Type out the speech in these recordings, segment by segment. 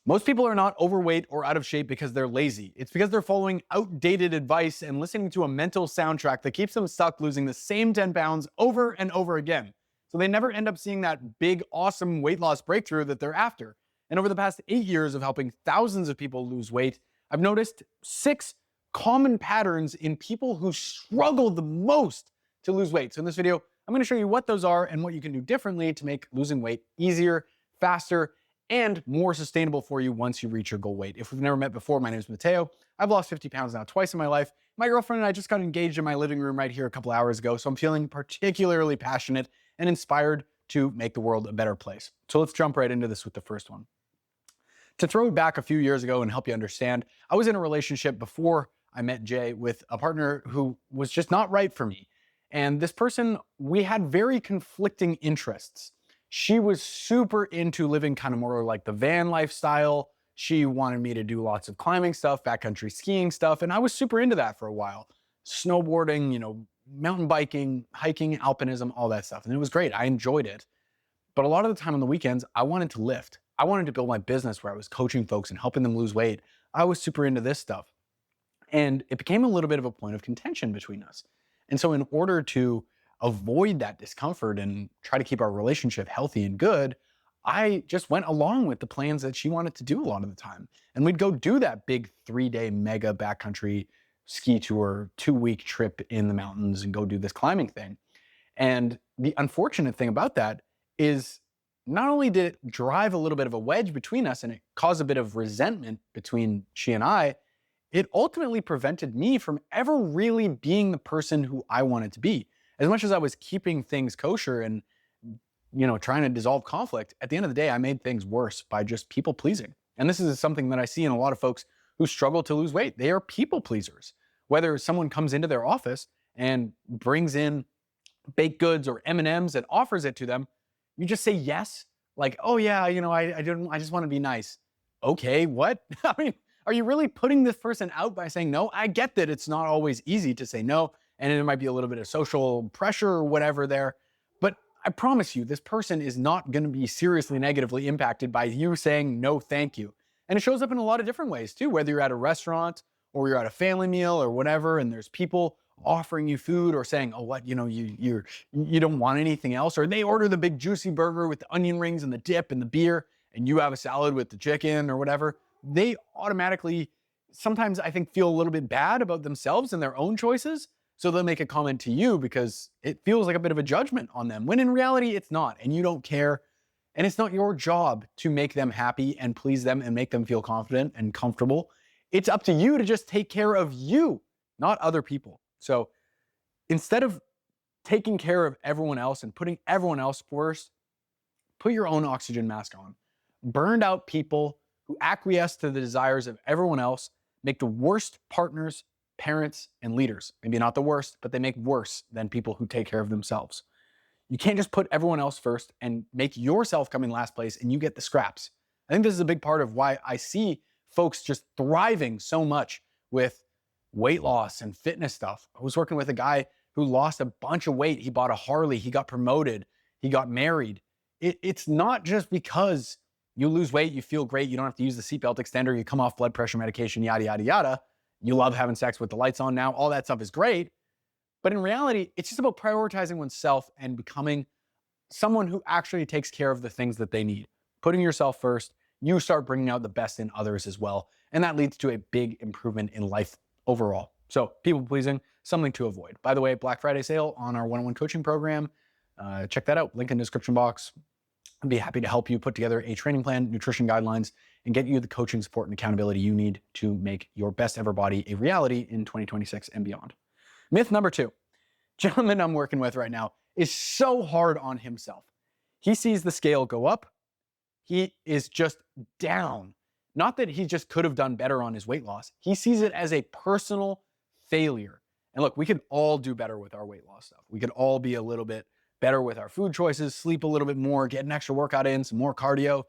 Most people are not overweight or out of shape because they're lazy. It's because they're following outdated advice and listening to a mental soundtrack that keeps them stuck losing the same 10 pounds over and over again. So they never end up seeing that big, awesome weight loss breakthrough that they're after. And over the past 8 years of helping thousands of people lose weight, I've noticed 6 common patterns in people who struggle the most to lose weight. So in this video, I'm going to show you what those are and what you can do differently to make losing weight easier, faster, and more sustainable for you once you reach your goal weight. If we've never met before, my name is Mateo. I've lost 50 pounds now twice in my life. My girlfriend and I just got engaged in my living room right here a couple hours ago, so I'm feeling particularly passionate and inspired to make the world a better place. So let's jump right into this with the first one. To throw it back a few years ago and help you understand, I was in a relationship before I met Jay with a partner who was just not right for me. And this person, we had very conflicting interests. She was super into living kind of more like the van lifestyle. She wanted me to do lots of climbing stuff, backcountry skiing stuff, and I was super into that for a while. Snowboarding, mountain biking, hiking, alpinism, all that stuff. And it was great. I enjoyed it. But a lot of the time on the weekends, I wanted to lift. I wanted to build my business where I was coaching folks and helping them lose weight. I was super into this stuff. And it became a little bit of a point of contention between us. And so in order to avoid that discomfort and try to keep our relationship healthy and good, I just went along with the plans that she wanted to do a lot of the time. And we'd go do that big 3-day mega backcountry ski tour, 2-week trip in the mountains and go do this climbing thing. And the unfortunate thing about that is not only did it drive a little bit of a wedge between us and it caused a bit of resentment between she and I, it ultimately prevented me from ever really being the person who I wanted to be. As much as I was keeping things kosher and trying to dissolve conflict, at the end of the day, I made things worse by just people pleasing. And this is something that I see in a lot of folks who struggle to lose weight. They are people pleasers. Whether someone comes into their office and brings in baked goods or M&Ms and offers it to them, you just say yes. Like, oh yeah, I just want to be nice. Okay, what? I mean, are you really putting this person out by saying no? I get that it's not always easy to say no, and there might be a little bit of social pressure or whatever there. But I promise you, this person is not going to be seriously negatively impacted by you saying no, thank you. And it shows up in a lot of different ways too, whether you're at a restaurant or you're at a family meal or whatever, and there's people offering you food or saying, oh, what, you don't want anything else, or they order the big juicy burger with the onion rings and the dip and the beer, and you have a salad with the chicken or whatever. They automatically, sometimes I think, feel a little bit bad about themselves and their own choices. So they'll make a comment to you because it feels like a bit of a judgment on them, when in reality it's not, and you don't care. And it's not your job to make them happy and please them and make them feel confident and comfortable. It's up to you to just take care of you, not other people. So instead of taking care of everyone else and putting everyone else first, put your own oxygen mask on. Burned out people who acquiesce to the desires of everyone else make the worst partners, parents, and leaders. Maybe not the worst, but they make worse than people who take care of themselves. You can't just put everyone else first and make yourself come in last place and you get the scraps. I think this is a big part of why I see folks just thriving so much with weight loss and fitness stuff. I was working with a guy who lost a bunch of weight. He bought a Harley, he got promoted, he got married. It's not just because you lose weight, you feel great, you don't have to use the seatbelt extender, you come off blood pressure medication, yada, yada, yada. You love having sex with the lights on now. All that stuff is great. But in reality, it's just about prioritizing oneself and becoming someone who actually takes care of the things that they need. Putting yourself first, you start bringing out the best in others as well. And that leads to a big improvement in life overall. So people pleasing, something to avoid. By the way, Black Friday sale on our one-on-one coaching program. Check that out. Link in the description box. I'd be happy to help you put together a training plan, nutrition guidelines, and get you the coaching support and accountability you need to make your best ever body a reality in 2026 and beyond. Myth number 2. Gentleman I'm working with right now is so hard on himself. He sees the scale go up. He is just down. Not that he just could have done better on his weight loss. He sees it as a personal failure. And look, we could all do better with our weight loss stuff. We could all be a little bit better with our food choices, sleep a little bit more, get an extra workout in, some more cardio.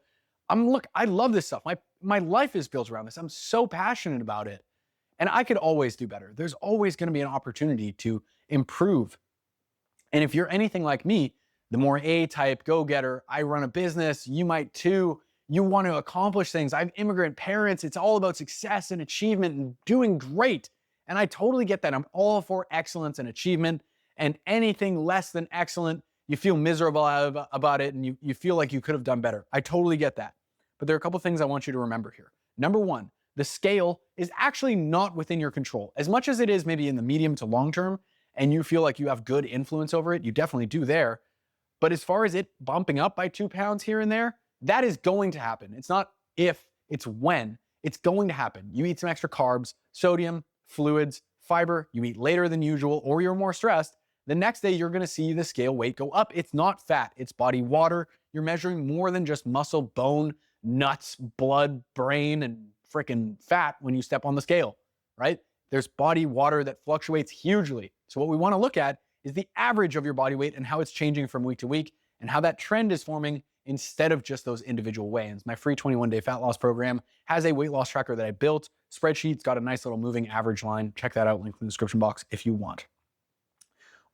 I love this stuff. My life is built around this. I'm so passionate about it. And I could always do better. There's always going to be an opportunity to improve. And if you're anything like me, the more A-type go-getter, I run a business, you might too, You want to accomplish things. I have immigrant parents. It's all about success and achievement and doing great. And I totally get that. I'm all for excellence and achievement, and anything less than excellent, you feel miserable about it and you feel like you could have done better. I totally get that. But there are a couple things I want you to remember here. Number one, the scale is actually not within your control. As much as it is maybe in the medium to long term, and you feel like you have good influence over it, you definitely do there. But as far as it bumping up by 2 pounds here and there, that is going to happen. It's not if, it's when. It's going to happen. You eat some extra carbs, sodium, fluids, fiber, you eat later than usual, or you're more stressed. The next day, you're going to see the scale weight go up. It's not fat, it's body water. You're measuring more than just muscle, bone, nuts, blood, brain, and freaking fat when you step on the scale, right? There's body water that fluctuates hugely. So what we want to look at is the average of your body weight and how it's changing from week to week and how that trend is forming instead of just those individual weigh-ins. My free 21-day fat loss program has a weight loss tracker that I built. Spreadsheet's got a nice little moving average line. Check that out, link in the description box if you want.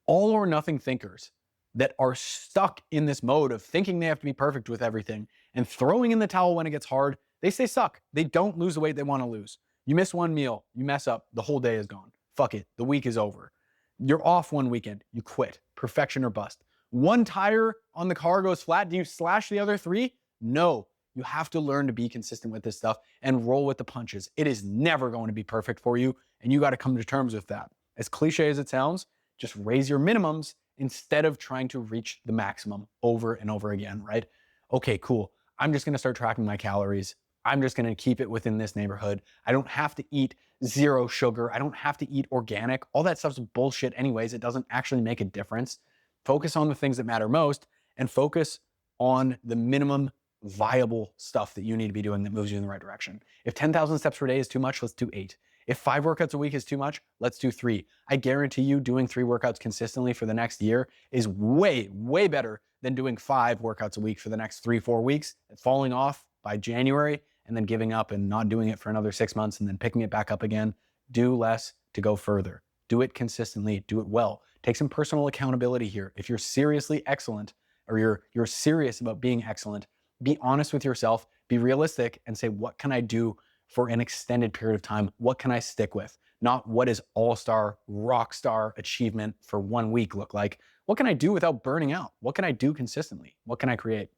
All or nothing thinkers that are stuck in this mode of thinking they have to be perfect with everything and throwing in the towel when it gets hard, they stay stuck. They don't lose the weight they want to lose. You miss one meal, you mess up, the whole day is gone. Fuck it, the week is over. You're off one weekend, you quit. Perfection or bust. One tire on the car goes flat, do you slash the other three? No. You have to learn to be consistent with this stuff and roll with the punches. It is never going to be perfect for you, and you got to come to terms with that. As cliche as it sounds, just raise your minimums instead of trying to reach the maximum over and over again, right? Okay, cool. I'm just going to start tracking my calories. I'm just going to keep it within this neighborhood. I don't have to eat zero sugar. I don't have to eat organic. All that stuff's bullshit anyways. It doesn't actually make a difference. Focus on the things that matter most and focus on the minimum viable stuff that you need to be doing that moves you in the right direction. If 10,000 steps per day is too much, let's do 8. If 5 workouts a week is too much, let's do 3. I guarantee you doing 3 workouts consistently for the next year is way, way better than doing 5 workouts a week for the next 3-4 weeks and falling off by January and then giving up and not doing it for another 6 months and then picking it back up again. Do less to go further. Do it consistently, do it well. Take some personal accountability here. If you're seriously excellent or you're serious about being excellent, be honest with yourself, be realistic and say, what can I do for an extended period of time? What can I stick with? Not what is all-star, rock star achievement for 1 week look like? What can I do without burning out? What can I do consistently? What can I create?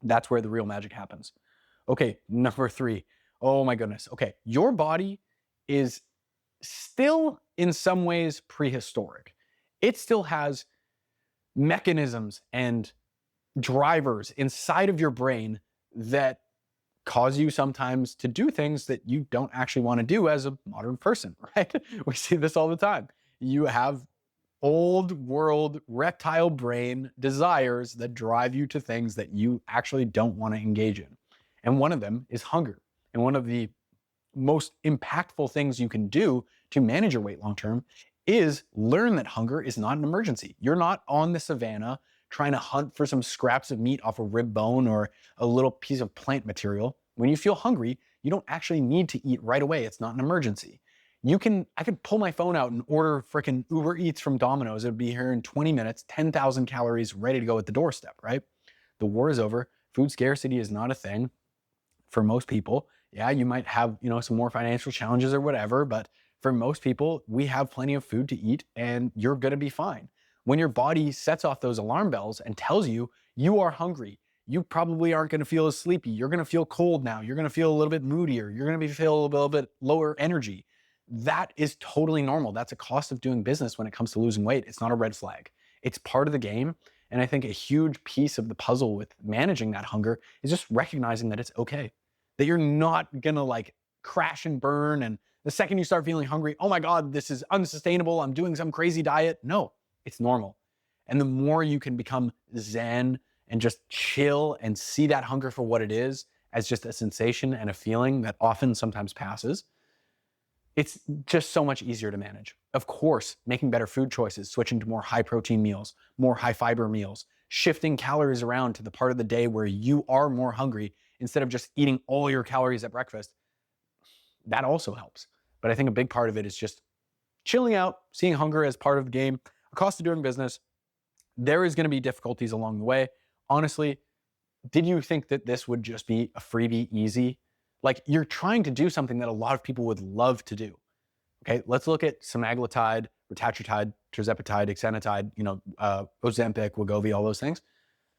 That's where the real magic happens. Okay, number 3. Oh my goodness. Okay, your body is still in some ways prehistoric. It still has mechanisms and drivers inside of your brain that cause you sometimes to do things that you don't actually want to do as a modern person, right? We see this all the time. You have old world reptile brain desires that drive you to things that you actually don't want to engage in. And one of them is hunger. And one of the most impactful things you can do to manage your weight long term is learn that hunger is not an emergency. You're not on the savannah trying to hunt for some scraps of meat off a rib bone or a little piece of plant material. When you feel hungry, you don't actually need to eat right away. It's not an emergency. I could pull my phone out and order freaking Uber Eats from Domino's. It'd be here in 20 minutes, 10,000 calories ready to go at the doorstep, right? The war is over. Food scarcity is not a thing for most people. Yeah, you might have, some more financial challenges or whatever, but for most people, we have plenty of food to eat and you're going to be fine. When your body sets off those alarm bells and tells you you are hungry, you probably aren't going to feel as sleepy. You're going to feel cold now. You're going to feel a little bit moodier. You're going to feel a little bit lower energy. That is totally normal. That's a cost of doing business when it comes to losing weight. It's not a red flag. It's part of the game. And I think a huge piece of the puzzle with managing that hunger is just recognizing that it's okay, that you're not going to crash and burn. And the second you start feeling hungry, oh my God, this is unsustainable. I'm doing some crazy diet. No, it's normal. And the more you can become zen and just chill and see that hunger for what it is as just a sensation and a feeling that often sometimes passes, it's just so much easier to manage. Of course, making better food choices, switching to more high protein meals, more high fiber meals, shifting calories around to the part of the day where you are more hungry instead of just eating all your calories at breakfast, that also helps. But I think a big part of it is just chilling out, seeing hunger as part of the game, a cost of doing business. There is going to be difficulties along the way. Honestly, did you think that this would just be a freebie easy? Like, you're trying to do something that a lot of people would love to do. Okay, let's look at semaglutide, retatrutide, tirzepatide, exenatide, Ozempic, Wegovy, all those things.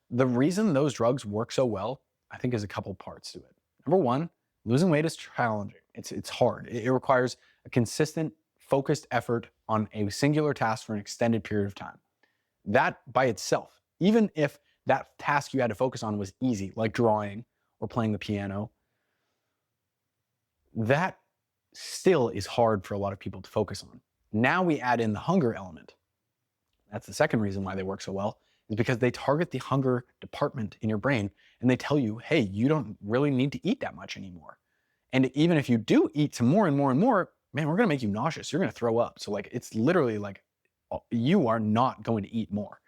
The reason those drugs work so well, I think, is a couple parts to it. Number one, losing weight is challenging. It's hard. It requires a consistent, focused effort on a singular task for an extended period of time. That by itself, even if that task you had to focus on was easy, like drawing or playing the piano, that still is hard for a lot of people to focus on. Now we add in the hunger element. That's the second reason why they work so well, is because they target the hunger department in your brain and they tell you, hey, you don't really need to eat that much anymore. And even if you do eat some more and more and more, man, we're gonna make you nauseous. You're gonna throw up. So like, it's literally like you are not going to eat more.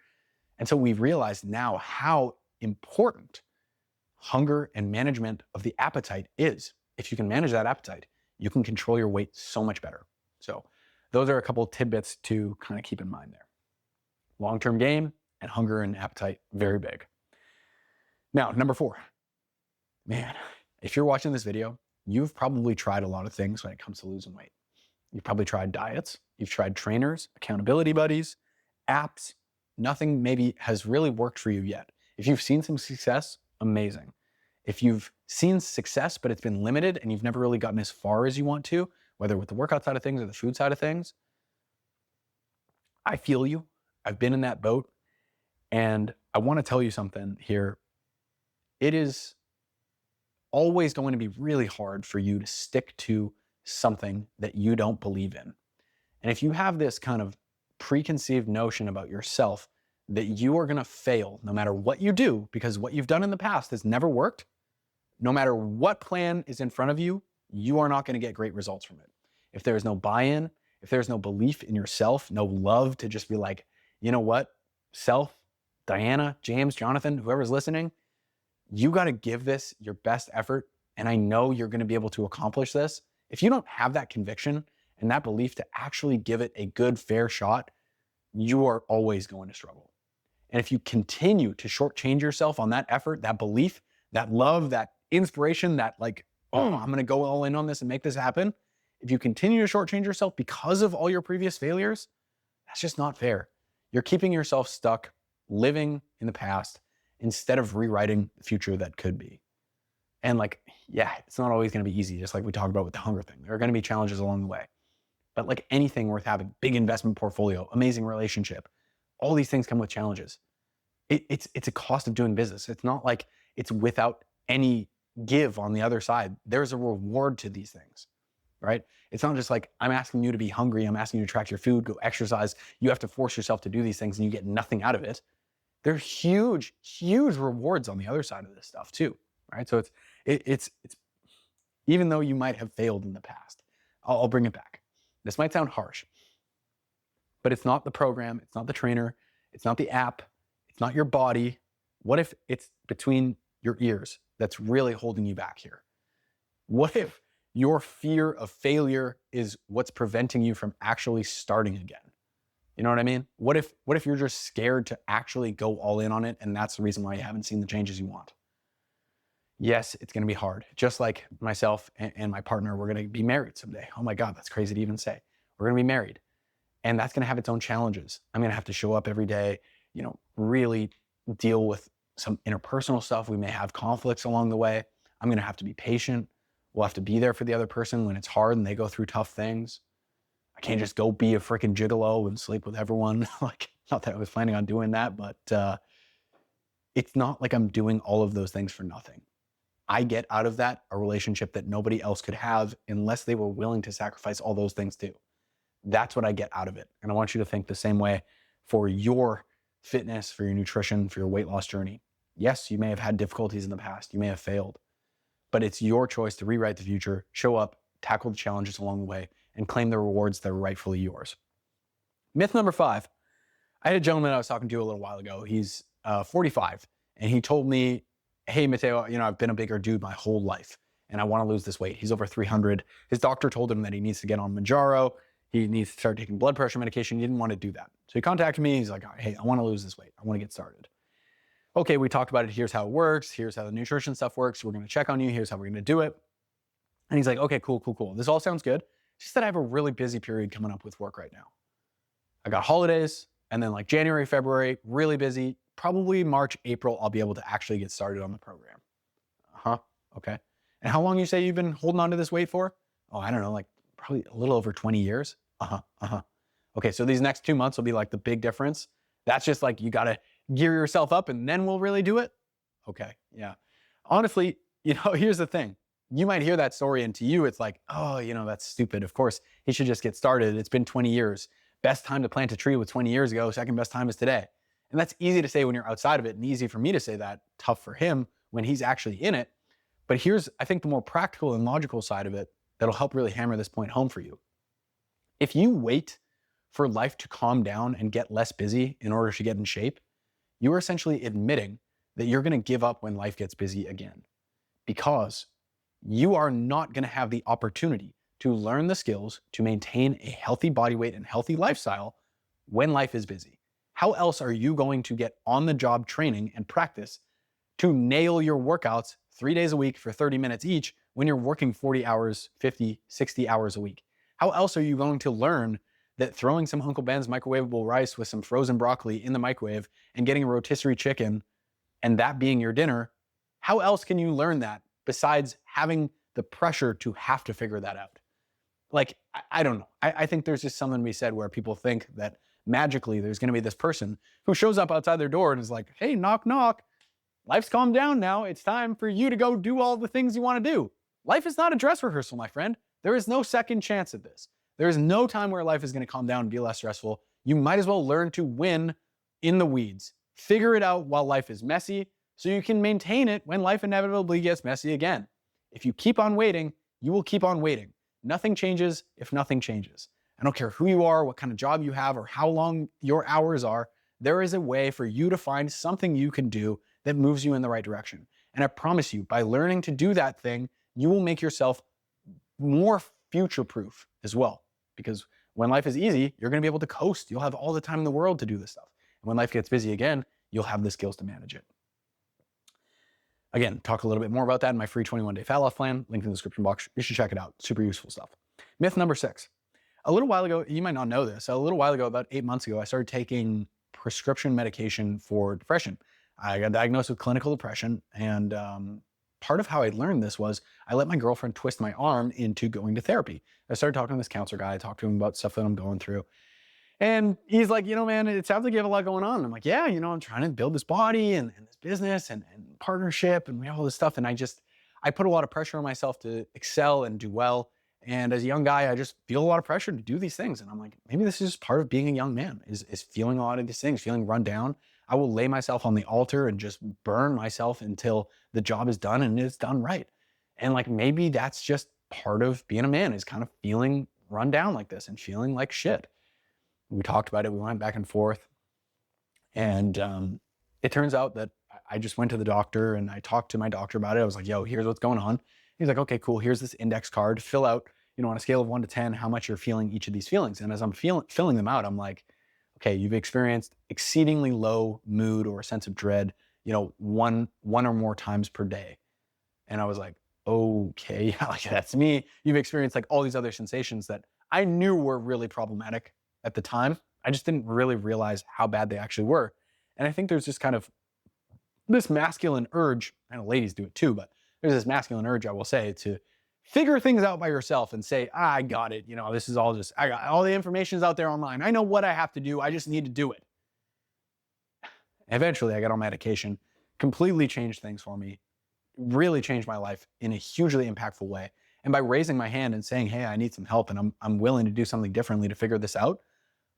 And so we've realized now how important hunger and management of the appetite is. If you can manage that appetite, you can control your weight so much better. So those are a couple of tidbits to kind of keep in mind there. Long-term gain and hunger and appetite, very big. Now, number 4, man, if you're watching this video, you've probably tried a lot of things when it comes to losing weight. You've probably tried diets, you've tried trainers, accountability buddies, apps. Nothing maybe has really worked for you yet. If you've seen some success, amazing. If you've seen success, but it's been limited and you've never really gotten as far as you want to, whether with the workout side of things or the food side of things, I feel you. I've been in that boat. And I want to tell you something here. It is always going to be really hard for you to stick to something that you don't believe in. And if you have this kind of preconceived notion about yourself that you are going to fail no matter what you do, because what you've done in the past has never worked, no matter what plan is in front of you, you are not going to get great results from it. If there is no buy-in, if there's no belief in yourself, no love to just be like, you know what, self, Diana, James, Jonathan, whoever's listening, you got to give this your best effort. And I know you're going to be able to accomplish this. If you don't have that conviction and that belief to actually give it a good, fair shot, you are always going to struggle. And if you continue to shortchange yourself on that effort, that belief, that love, that inspiration, that like, oh, I'm going to go all in on this and make this happen. If you continue to shortchange yourself because of all your previous failures, that's just not fair. You're keeping yourself stuck living in the past instead of rewriting the future that could be. And like, yeah, it's not always going to be easy, just like we talked about with the hunger thing. There are going to be challenges along the way. But like anything worth having, big investment portfolio, amazing relationship, all these things come with challenges. It's a cost of doing business. It's not like it's without any give on the other side. There's a reward to these things, right? It's not just like, I'm asking you to be hungry, I'm asking you to track your food, go exercise. You have to force yourself to do these things and you get nothing out of it. There's huge, huge rewards on the other side of this stuff too, right? So it's even though you might have failed in the past, I'll bring it back. This might sound harsh, but it's not the program, it's not the trainer, it's not the app, it's not your body. What if it's between your ears that's really holding you back here? What if your fear of failure is what's preventing you from actually starting again? You know what I mean? What if you're just scared to actually go all in on it and that's the reason why you haven't seen the changes you want? Yes, it's going to be hard. Just like myself and my partner, we're going to be married someday. Oh my God, that's crazy to even say. We're going to be married. And that's going to have its own challenges. I'm going to have to show up every day, really deal with some interpersonal stuff. We may have conflicts along the way. I'm going to have to be patient. We'll have to be there for the other person when it's hard and they go through tough things. I can't just go be a freaking gigolo and sleep with everyone. Like, not that I was planning on doing that, but it's not like I'm doing all of those things for nothing. I get out of that a relationship that nobody else could have unless they were willing to sacrifice all those things too. That's what I get out of it. And I want you to think the same way for your fitness, for your nutrition, for your weight loss journey. Yes, you may have had difficulties in the past. You may have failed, but it's your choice to rewrite the future, show up, tackle the challenges along the way, and claim the rewards that are rightfully yours. Myth number 5. I had a gentleman I was talking to a little while ago. He's 45, and he told me, hey, Matteo, I've been a bigger dude my whole life, and I want to lose this weight. He's over 300. His doctor told him that he needs to get on Manjaro. He needs to start taking blood pressure medication. He didn't want to do that. So he contacted me. He's like, hey, I want to lose this weight. I want to get started. Okay, we talked about it. Here's how it works. Here's how the nutrition stuff works. We're going to check on you. Here's how we're going to do it. And he's like, okay, cool. This all sounds good. It's just that I have a really busy period coming up with work right now. I got holidays, and then like January, February, really busy. Probably March, April, I'll be able to actually get started on the program. Okay. And how long you say you've been holding on to this weight for? Oh, I don't know, like probably a little over 20 years. Okay, so these next 2 months will be like the big difference. That's just like, you got to gear yourself up and then we'll really do it. Okay, yeah. Honestly, here's the thing. You might hear that story and to you, it's like, oh, that's stupid. Of course, he should just get started. It's been 20 years. Best time to plant a tree was 20 years ago. Second best time is today. And that's easy to say when you're outside of it and easy for me to say that, tough for him when he's actually in it. But here's, I think, the more practical and logical side of it that'll help really hammer this point home for you. If you wait for life to calm down and get less busy in order to get in shape, you are essentially admitting that you're going to give up when life gets busy again, because you are not going to have the opportunity to learn the skills to maintain a healthy body weight and healthy lifestyle when life is busy. How else are you going to get on-the-job training and practice to nail your workouts 3 days a week for 30 minutes each when you're working 40 hours, 50, 60 hours a week? How else are you going to learn that throwing some Uncle Ben's microwavable rice with some frozen broccoli in the microwave and getting a rotisserie chicken and that being your dinner, how else can you learn that besides having the pressure to have to figure that out? Like, I don't know. I think there's just something to be said where people think that magically there's going to be this person who shows up outside their door and is like, hey, knock, knock. Life's calmed down now. It's time for you to go do all the things you want to do. Life is not a dress rehearsal, my friend. There is no second chance at this. There is no time where life is going to calm down and be less stressful. You might as well learn to win in the weeds. Figure it out while life is messy so you can maintain it when life inevitably gets messy again. If you keep on waiting, you will keep on waiting. Nothing changes if nothing changes. I don't care who you are, what kind of job you have, or how long your hours are. There is a way for you to find something you can do that moves you in the right direction. And I promise you, by learning to do that thing, you will make yourself more future-proof as well. Because when life is easy, you're going to be able to coast. You'll have all the time in the world to do this stuff. And when life gets busy again, you'll have the skills to manage it. Again, talk a little bit more about that in my free 21-day fat loss plan, link in the description box. You should check it out. Super useful stuff. Myth number 6. A little while ago, you might not know this, a little while ago, about 8 months ago, I started taking prescription medication for depression. I got diagnosed with clinical depression, and part of how I learned this was I let my girlfriend twist my arm into going to therapy. I started talking to this counselor guy. I talked to him about stuff that I'm going through. And he's like, man, it sounds like you have a lot going on. I'm like, yeah, I'm trying to build this body and this business and partnership, and we have all this stuff. And I put a lot of pressure on myself to excel and do well. And as a young guy, I just feel a lot of pressure to do these things. And I'm like, maybe this is just part of being a young man, is feeling a lot of these things, feeling run down. I will lay myself on the altar and just burn myself until the job is done and it's done right. And like, maybe that's just part of being a man, is kind of feeling run down like this and feeling like shit. We talked about it. We went back and forth. And it turns out that I just went to the doctor and I talked to my doctor about it. I was like, yo, here's what's going on. He's like, okay, cool. Here's this index card. Fill out, on a scale of 1 to 10, how much you're feeling each of these feelings. And as I'm filling them out, I'm like, okay, you've experienced exceedingly low mood or a sense of dread, one or more times per day. And I was like, okay, yeah, like that's me. You've experienced like all these other sensations that I knew were really problematic at the time. I just didn't really realize how bad they actually were. And I think there's just kind of this masculine urge, I know ladies do it too, but there's this masculine urge, I will say, to figure things out by yourself and say, I got it. This is all just, I got all the information's out there online. I know what I have to do. I just need to do it. Eventually I got on medication, completely changed things for me, really changed my life in a hugely impactful way. And by raising my hand and saying, hey, I need some help and I'm willing to do something differently to figure this out,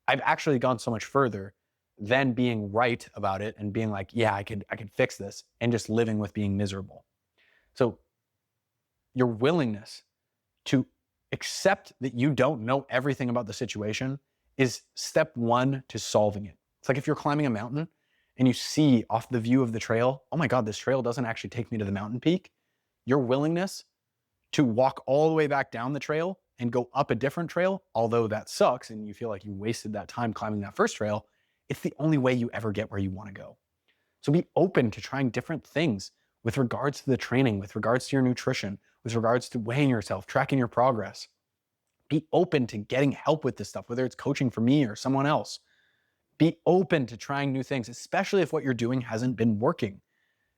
I've actually gone so much further than being right about it and being like, yeah, I could fix this, and just living with being miserable. So your willingness to accept that you don't know everything about the situation is step 1 to solving it. It's like if you're climbing a mountain and you see off the view of the trail, oh my God, this trail doesn't actually take me to the mountain peak. Your willingness to walk all the way back down the trail and go up a different trail, although that sucks and you feel like you wasted that time climbing that first trail, it's the only way you ever get where you want to go. So be open to trying different things with regards to the training, with regards to your nutrition, with regards to weighing yourself, tracking your progress. Be open to getting help with this stuff, whether it's coaching for me or someone else. Be open to trying new things, especially if what you're doing hasn't been working,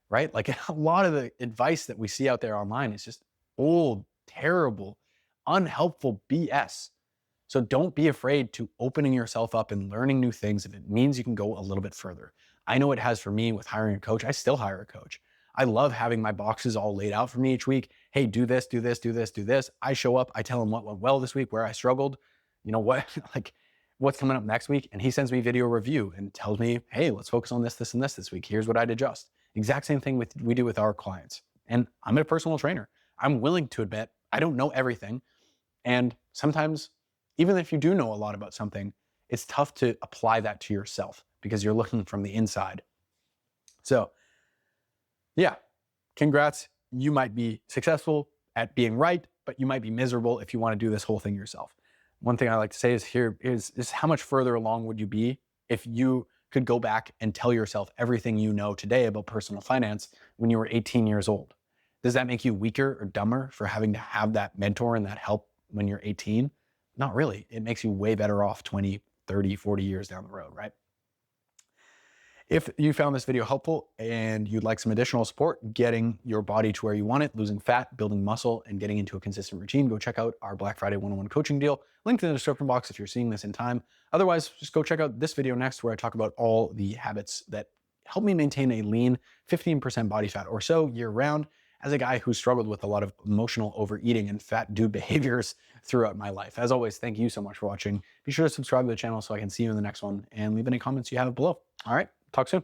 right? Like a lot of the advice that we see out there online is just old, terrible, unhelpful BS. So don't be afraid to opening yourself up and learning new things if it means you can go a little bit further. I know it has for me with hiring a coach. I still hire a coach. I love having my boxes all laid out for me each week. Hey, do this, do this, do this, do this. I show up, I tell him what went well this week, where I struggled, you know what, like what's coming up next week. And he sends me video review and tells me, hey, let's focus on this, this, and this week. Here's what I'd adjust. Exact same thing we do with our clients. And I'm a personal trainer. I'm willing to admit I don't know everything. And sometimes, even if you do know a lot about something, it's tough to apply that to yourself because you're looking from the inside. So, yeah, congrats. You might be successful at being right, but you might be miserable if you want to do this whole thing yourself. One thing I like to say is how much further along would you be if you could go back and tell yourself everything you know today about personal finance when you were 18 years old? Does that make you weaker or dumber for having to have that mentor and that help when you're 18? Not really. It makes you way better off 20, 30, 40 years down the road, right? If you found this video helpful and you'd like some additional support getting your body to where you want it, losing fat, building muscle, and getting into a consistent routine, go check out our Black Friday 101 coaching deal. Link in the description box if you're seeing this in time. Otherwise, just go check out this video next where I talk about all the habits that help me maintain a lean 15% body fat or so year round as a guy who struggled with a lot of emotional overeating and fat dude behaviors throughout my life. As always, thank you so much for watching. Be sure to subscribe to the channel so I can see you in the next one and leave any comments you have below. All right. Talk soon.